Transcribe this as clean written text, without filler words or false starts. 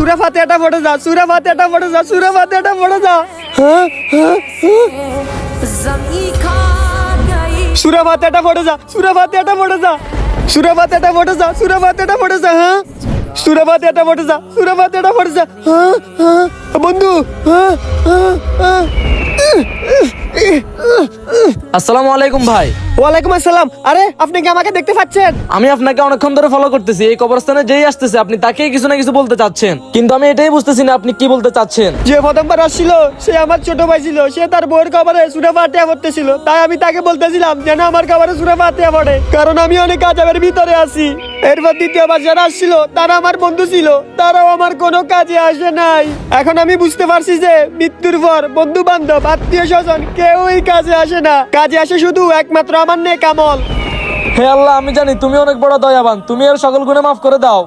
সূরা ফাতিহাটা পড়ে যা, সূরা ফাতিহাটা পড়ে যা, সূরা ফাতিহাটা পড়ে যা। সূরা ফাতিহাটা পড়ে যা, সূরা ফাতিহাটা পড়ে যা, সূরা ফাতিহাটা পড়ে যা, সূরা ফাতিহাটা পড়ে যা। হ্যাঁ, সূরা ফাতিহাটা পড়ে যা, সূরা ফাতিহাটা পড়ে যা। বন্ধু, আসসালামু আলাইকুম ভাই। ওয়ালাইকুম আসসালাম। আরে আপনি কি আমাকে দেখতে পাচ্ছেন? আমি আপনাকে অনেকক্ষণ ধরে ফলো করতেছি। এই কবরস্থানে যেই আসতেছে আপনি তাকেই কিছু না কিছু বলতে চাচ্ছেন, কিন্তু আমি এটাই বুঝতেছি না আপনি কি বলতে চাচ্ছেন। যে প্রথমবার আসছিল সে আমার ছোট ভাই ছিল, সে তার বউয়ের কবরে সূরা ফাতিহা পড়তেছিল, তাই আমি তাকে বলতেছিলাম যেন আমার কবরে সূরা ফাতিহা পড়ে, কারণ আমি অনেক আযাবের ভিতরে আছি। এরপর দ্বিতীয়বার যারা আসছিল তারা আমার বন্ধু ছিল, তারাও আমার কোনো কাজে আসে নাই। এখন আমি বুঝতে পারছি যে মৃত্যুর পর বন্ধু বান্ধব আত্মীয় স্বজন কেউই কাজে আসে না, কাজে আসে শুধু একমাত্র আমার নেক আমল। হে আল্লাহ, আমি জানি তুমি অনেক বড় দয়াবান, তুমি এর সকল গুনাহ মাফ করে দাও।